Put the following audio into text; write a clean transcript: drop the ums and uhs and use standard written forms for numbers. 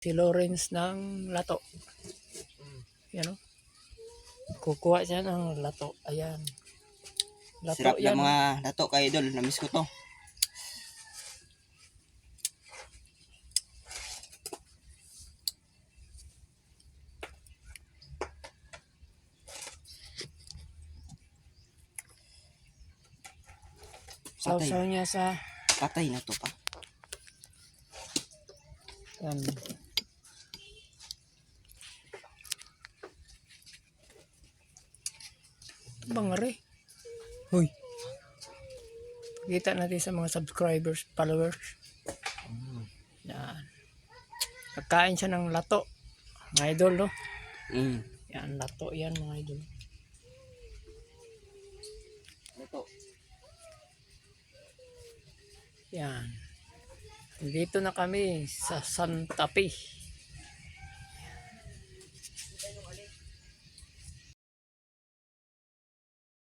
Si Lawrence ng lato. Yan o. Kukuha siya ng lato. Ayan. Lato Sarap yan. na mga lato kay idol. Namiss ko to. Sausaw niya sa Patay na to pa. yan. Bangare. Hoy. Kita natin sa mga subscribers, followers. Yan. Nagkain siya ng lato. Mga idol, no? Yan, lato yan, mga idol. Lato. Yan. Dito na kami sa Santa Fe.